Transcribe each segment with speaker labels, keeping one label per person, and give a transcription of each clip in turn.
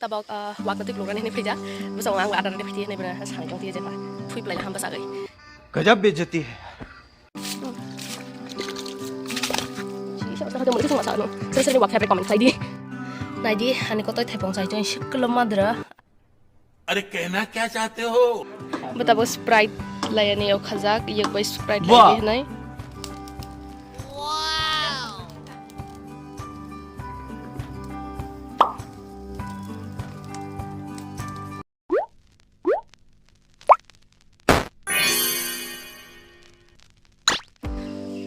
Speaker 1: tabok waktu itu keluar ini pijak, besok orang ada di pijak ini benar sangat jauh dia jepa, fui pelai lah hamba sagai.
Speaker 2: गजब बेइज्जती है
Speaker 1: Siapa sahaja mulai semua sahaja, sering waktu apa komen saya di, nah di, ane kota itu pun saya jadi sekolah madra.
Speaker 2: अरे कहना क्या चाहते हो
Speaker 1: Betapa Sprite layani yo khazak, yo boy Sprite layani nai.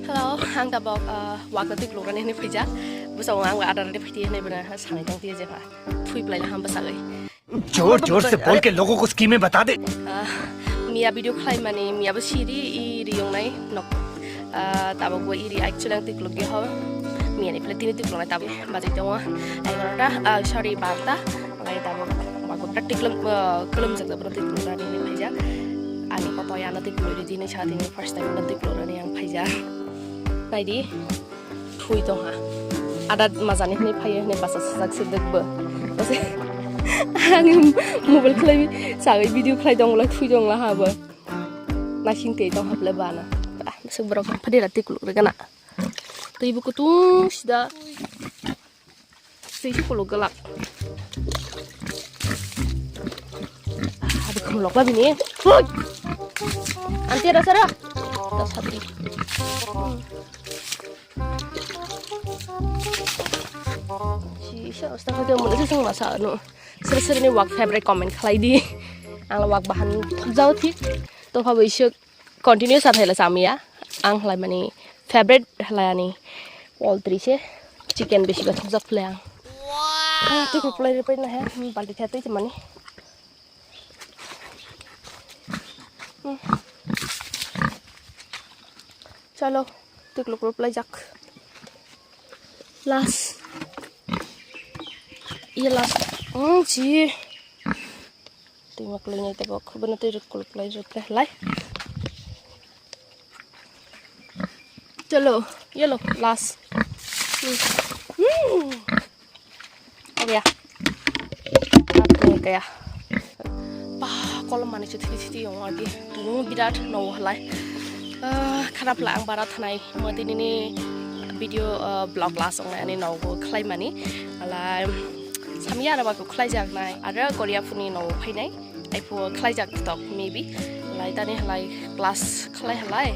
Speaker 1: Hello, hang tabok waktu itu keluar ini pijak, besok orang ada di pijak ini benar sangat jauh dia jepa, fui pelai lah hamba sagai.
Speaker 2: जोर जोर से बोल के लोगों को स्कीमें बता दे
Speaker 1: Mia video khwlaioinai mani mia bo siri Rwng nai nok tabo go iri actually ang tiklog ge ho mia ni plati ni tiklog nai tabo baje tong ai ngora sorry barta ngai tabo ba go practical kelum jak da tiklog ra ni phaija ani ko toya na tiklog ri dini cha dini first time na tiklog ra ni ang phaija nai di thui tong ha adat mazani ni phai ne basa sajak se dekbo base ang mobile klai sagai video klai dong la thui dong la ha ba na sing te dong hap le bana seberang pada latih kuluk regana tu ibu kutu sudah sih kuluk gelap ada kuluk apa ini anti ada sara das hati sih ustaz dia mulai sesang masa no sering ni wak favorite comment klai di ang wak bahan jauh ti to apa isu continue saat hela sami ya ang halai mani favorite halai ani poultry se chicken beshi ba thok jak plang wow tu ko play repeat na hai balti thate che mani chalo tu ko play jak last iya last chi timak lay nai tabok bana tu ko play replay lai चलो ये लो last हो गया गया पा कलम माने से थी आगे तू बिराट नौ हलाय खराब ला आं बारा थानाय मदिनि भिडियो ब्लॉग लास आंनि नौ खलाय मानि हलाय सामिया ना बाको खलाय जागनाय आरो कोरिया फुनि नौ फैनाय आइफो खलाय जाग टक मेबी हलाय दानि हलाय क्लास खलाय हलाय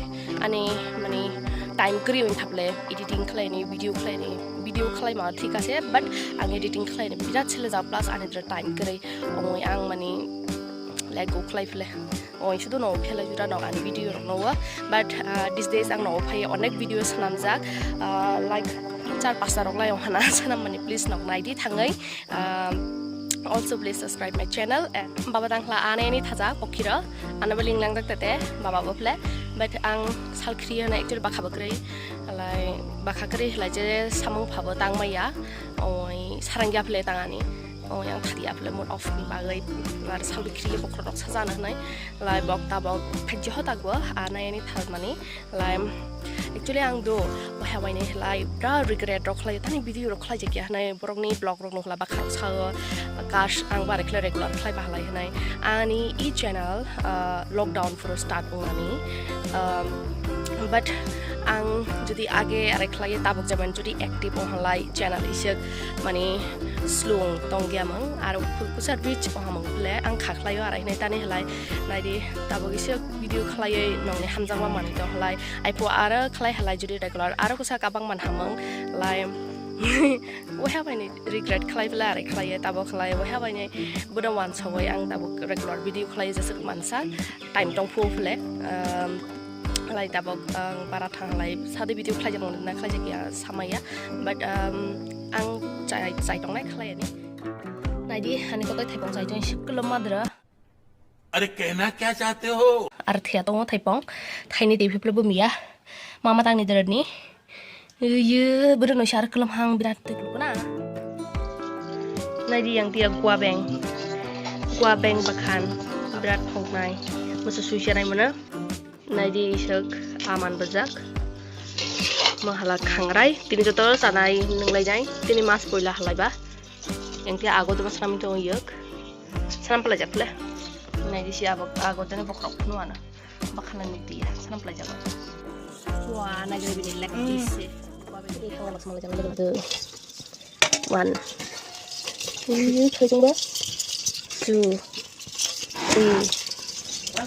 Speaker 1: आनि मानि time kiri un thable editing khlaini video khlai ma thik ase but ang editing khlaini birat chele ja plus another time kiri ongoi ang mani like go khlai fle oi shudu no phela jura no an video no but these days ang no phai onek videos namjak like 4-5 rok lai hana sanam mani please nok nai di thangai also please subscribe my channel and baba tangla ane ni thaja pokira anabaling lang daktate baba bofle but ang salkhri na actually bakha bakri alai bakha kri lai je samung phabo tangmaya oi sarangya phle tangani oi ang thariya phle mod off ni bagai lar salkhri bokrok sajana hnai lai bok ta bok phajjo hota go anai ni thadmani lai actually ang do bahawai ni lai bra regret rok lai tani video rok lai je kya hnai borok ni blog rok no hla bakha sa cash ang bare kle regular khai bahlai hnai ani e channel lockdown for start ngani but ang jodi age are khlai tabok jaban jodi active onlai channel isek mani slung tonggyamang aro kusa reach ohamang ple ang khaklayo arai nai tani halai nai di tabok isek video khlai nongni hamjangma mani to halai aipo ara khlai halai jodi regular aro kusa kabang man hamang lai we have any regret khlai bla are khlai tabok khlai we have any buda wan sawai ang tabok regular video khlai jasuk mansa time tong phu ple lai tabok para thang lai sade video khlai jang na khlai jakia samaya but ang chai tong nai khlai ni nai di hani ko thai pong chai jang siklo madra
Speaker 2: अरे कहना क्या चाहते हो
Speaker 1: arthia tong thai pong thai ni devi ple bumia mama tang ni derni ye berono syar kelam hang birat teklu na nai di yang dia gua beng bakhan birat phok nai musu suisha nai mana nai di isek aman bajak mahala khangrai tini jotor sanai ninglai jai tini mas poila halai ba yang dia ago tuh pas nami tuh yuk senam pelajak lah nah di si ago tuh nih bokrok nuana makanan itu ya senam pelajak wah naga lebih lek sih ini kalau mas malah jangan tuh one ini coba 2 3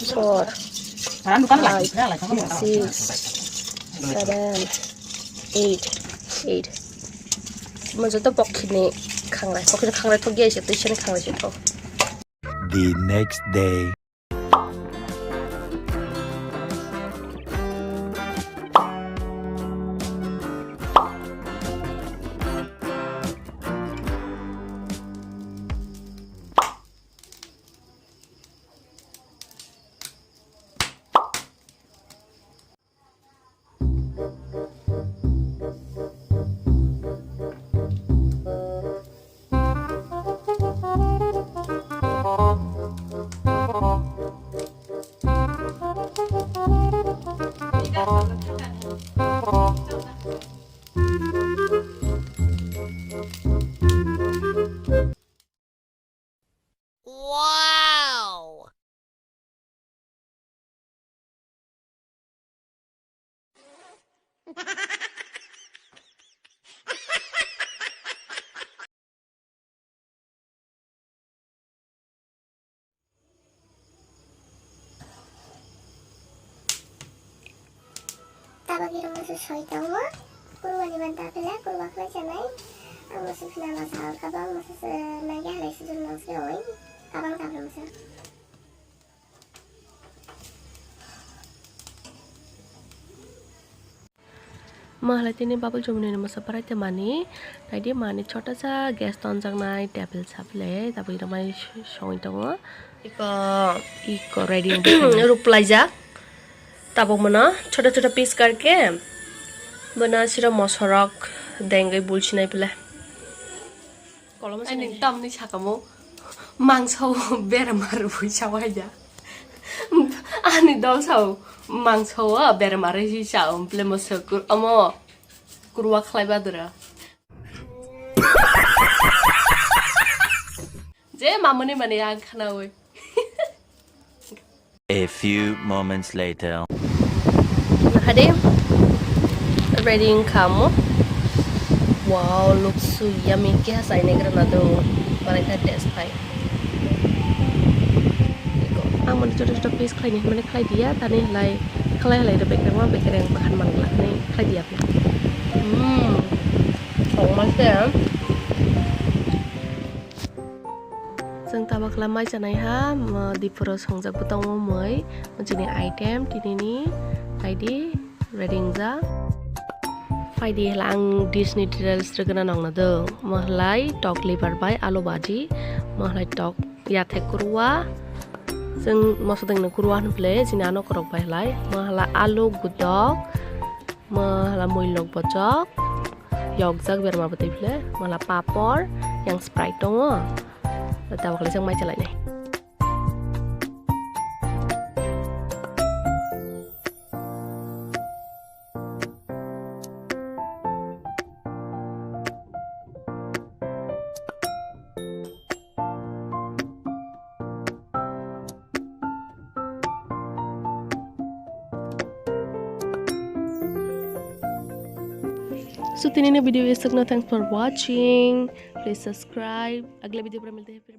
Speaker 1: 4 5 6 7 8 먼저 또 먹히네 강라이 또 게시 또 이제는 강라이 또
Speaker 2: The next day.
Speaker 1: Wow.
Speaker 3: Tabagi rumus soitawa, kurwa di bantah pula, kurwa khwlaioinai, musuh nama sal kabang musuh senaya halai sujud nangsi oin, kabang kabang musuh.
Speaker 1: Mahalati ini babul jomne masa parai temani, tadi mani छोटा सा गैस तंजang नाई टेबल सापले, tapi ramai soitawa, iko ready रुपलाइजा तब मना छोटा छोटा पीस करके बना सिरा मसरक देंगे बुलची नहीं पले kalau masih nih tam nih cakamu mangso beramaru buicawa aja ani dong sao mangso beramaru sih sao pele masakur amo kurwa khwlaibadura je mamuni mani yang khanawe
Speaker 4: A few moments later.
Speaker 1: Hadi ready kamu wow looks so yummy kya sai negra na do mereka taste pai ang mana छोटा-छोटा piece khai ni mana khai dia tani lai khai da beker yang bahan mangla ni khai dia pula mas ya जों ताबा खालामबाय जानाय हा दिपुराव संजाबो दङ मै मोनसे item दिनैनि बायदि रेडिंजा फायदि आं डिशनि डिटेल्स रोगोना नांना दं महलाय टक लिभार बाय आलु भाजी महलाय टक याथेक कुरुवा जों मसदोंनो कुरुवा होनफ्ले जिना नखरक बायलाय महला आलु गुदक महला मुइलक बजक यगजाक बेरमा बतैफ्ले महला पापर yang sprite दङ tahu kalau saya macam lainnya. So, ini video is thanks for watching. Please subscribe. अगले वीडियो पर मिलते हैं फिर।